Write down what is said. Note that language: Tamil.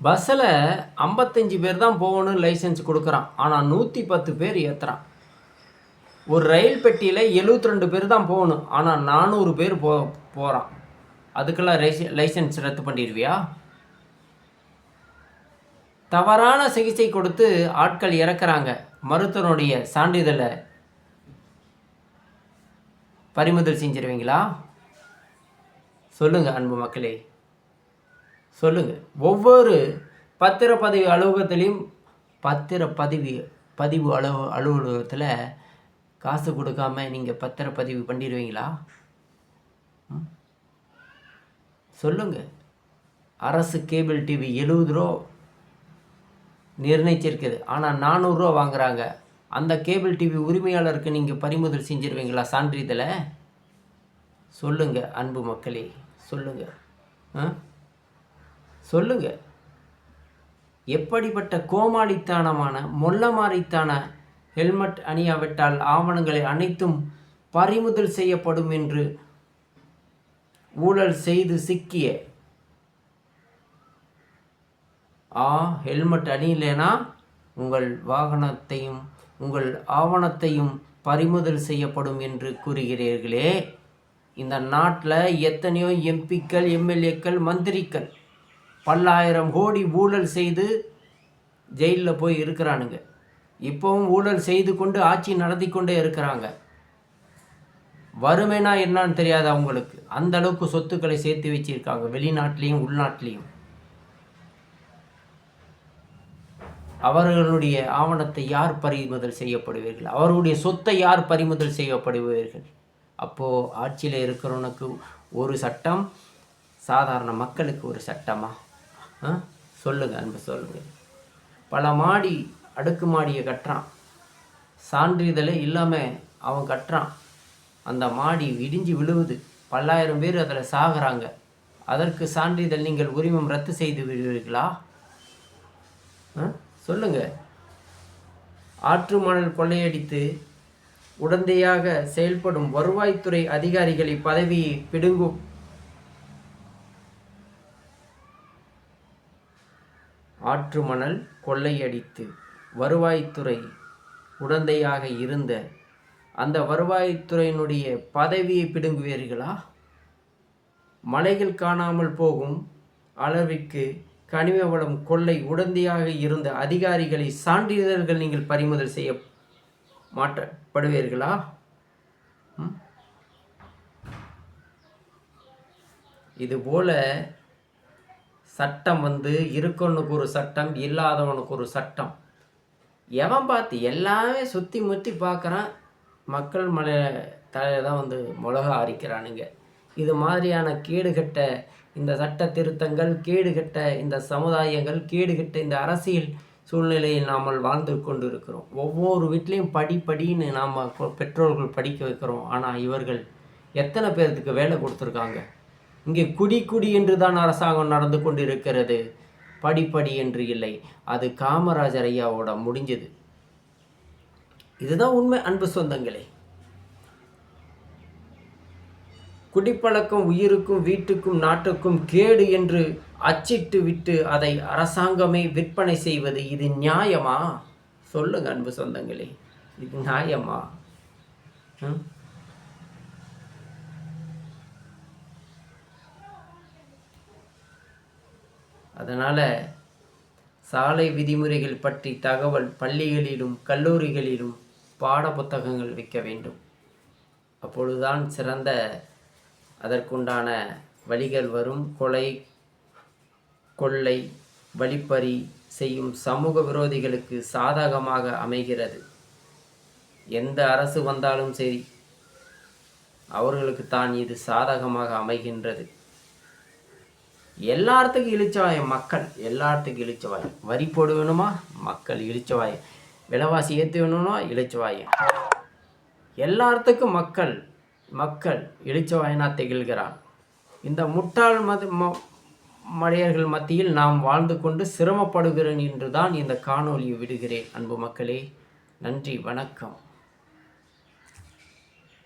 பஸ்ஸில் 55 பேர் தான் போகணும்னு லைசன்ஸ் கொடுக்குறான். ஆனால் 110 பேர் ஏற்றுறான். ஒரு ரயில் பெட்டியில் 72 பேர் தான் போகணும். ஆனால் 400 பேர் போகிறான். அதுக்கெல்லாம் லைசன்ஸ் ரத்து பண்ணிடுவியா? தவறான சிகிச்சை கொடுத்து ஆட்கள் இறக்குறாங்க. மருத்துவனுடைய சான்றிதழை பறிமுதல் செஞ்சிருவீங்களா? சொல்லுங்கள் அன்பு மக்களே, சொல்லுங்கள். ஒவ்வொரு பத்திரப்பதிவு அலுவலகத்திலையும் பதிவு அலுவலகத்தில் காசு கொடுக்காம நீங்கள் பத்திரப்பதிவு பண்ணிடுவீங்களா? சொல்லுங்கள். அரசு கேபிள் டிவி 70 ரூபா நிர்ணயிச்சிருக்குது. ஆனால் 400 ரூபா வாங்குகிறாங்க. அந்த கேபிள் டிவி உரிமையாளருக்கு நீங்கள் பறிமுதல் செஞ்சிருவீங்களா சான்றிதழை? சொல்லுங்கள் அன்பு மக்களே, சொல்லுங்கள். சொல்லுங்கள். எப்படிப்பட்ட கோமாளித்தனமான மொல்லமாரித்தான ஹெல்மெட் அணியாவிட்டால் ஆவணங்களை அனைத்தும் பறிமுதல் செய்யப்படும் என்று ஊழல் செய்து சிக்கிய ஹெல்மெட் அணியிலேனா உங்கள் வாகனத்தையும் உங்கள் ஆவணத்தையும் பறிமுதல் செய்யப்படும் என்று கூறுகிறீர்களே. இந்த நாட்டில் எத்தனையோ எம்பிக்கள், எம்எல்ஏக்கள், மந்திரிகள் பல்லாயிரம் கோடி ஊழல் செய்து ஜெயிலில் போய் இருக்கிறானுங்க. இப்போவும் ஊழல் செய்து கொண்டு ஆட்சி நடத்தி கொண்டே இருக்கிறாங்க. வறுமைனா என்னன்னு தெரியாது அவங்களுக்கு. அந்த அளவுக்கு சொத்துக்களை சேர்த்து வச்சிருக்காங்க, வெளிநாட்டிலையும் உள்நாட்டிலையும். அவர்களுடைய ஆவணத்தை யார் பறிமுதல் செய்யப்படுவீர்கள்? அவர்களுடைய சொத்தை யார் பறிமுதல் செய்யப்படுவீர்கள்? அப்போது ஆட்சியில் இருக்கிறவனுக்கு ஒரு சட்டம், சாதாரண மக்களுக்கு ஒரு சட்டமா? சொல்லுங்கள் அன்பு, சொல்லுங்கள். பல மாடி அடுக்குமாடியை கட்டுறான், சான்றிதழே இல்லாமல் அவன் கட்டுறான். அந்த மாடி இடிஞ்சு விழுவுது, பல்லாயிரம் பேர் அதில் சாகுறாங்க. அதற்கு சான்றிதழ் நீங்கள் உரிமம் ரத்து செய்து விடுவீர்களா? சொல்லுங்கள். ஆற்று மணல் கொள்ளையடித்து உடந்தையாக செயல்படும் வருவாய்த்துறை அதிகாரிகளை பதவியை பிடுங்கும் ஆற்று மணல் கொள்ளையடித்து வருவாய்த்துறை உடந்தையாக இருந்த அந்த வருவாய்த்துறையினுடைய பதவியை பிடுங்குவீர்களா? மலைகள் காணாமல் போகும் அளவிற்கு கனிம வளம் கொள்ளை உடந்தையாக இருந்த அதிகாரிகளை சான்றிதழ்கள் நீங்கள் பறிமுதல் செய்ய மாற்றப்படுவீர்களா? இதுபோல சட்டம் இருக்கவனுக்கு ஒரு சட்டம், இல்லாதவனுக்கு ஒரு சட்டம். எவன் பார்த்து எல்லாமே சுற்றி முற்றி பார்க்குறான். மக்கள் தலையில் தான் மிளகா அரிக்கிறானுங்க. இது மாதிரியான கேடுகட்ட இந்த சட்ட திருத்தங்கள், கேடுகட்ட இந்த சமுதாயங்கள், கேடுகட்ட இந்த அரசியல் சூழ்நிலையில் நாம் வாழ்ந்து கொண்டு இருக்கிறோம். ஒவ்வொரு வீட்லேயும் படின்னு நாம் பெற்றோர்கள் படிக்க வைக்கிறோம். ஆனால் இவர்கள் எத்தனை பேர்த்துக்கு வேலை கொடுத்துருக்காங்க? இங்கே குடி என்று தான் அரசாங்கம் நடந்து கொண்டு இருக்கிறது. படி என்று இல்லை. அது காமராஜர் ஐயாவோட முடிஞ்சது. இதுதான் உண்மை அன்பு சொந்தங்களே. குடிப்பழக்கம் உயிருக்கும் வீட்டுக்கும் நாட்டுக்கும் கேடு என்று அச்சிட்டு விட்டு அதை அரசாங்கமே விற்பனை செய்வது இது நியாயமா? சொல்லுங்க அன்பு சொந்தங்களே, இது நியாயமா? அதனால் சாலை விதிமுறைகள் பற்றி தகவல் பள்ளிகளிலும் கல்லூரிகளிலும் பாட புத்தகங்கள் வைக்க வேண்டும். அப்பொழுதுதான் சிறந்த அதற்குண்டான வழிகள் வரும். கொலை, கொள்ளை, வழிப்பறி செய்யும் சமூக விரோதிகளுக்கு சாதகமாக அமைகிறது. எந்த அரசு வந்தாலும் சரி, அவர்களுக்கு தான் இது சாதகமாக அமைகின்றது. எல்லாத்துக்கும் இழிச்சவாயம் மக்கள், எல்லாத்துக்கும் இழிச்சவாயம். வரி போடு வேணுமா? மக்கள் இழிச்சவாயம். விலைவாசி ஏற்றி வேணுமா? இழிச்சவாயம். எல்லாத்துக்கும் மக்கள் இழிச்சவாயனா திகழ்கிறான். இந்த முட்டாள் மடையர்கள் மத்தியில் நாம் வாழ்ந்து கொண்டு சிரமப்படுகிறேன் என்று தான் இந்த காணொலியை விடுகிறேன். அன்பு மக்களே, நன்றி, வணக்கம்.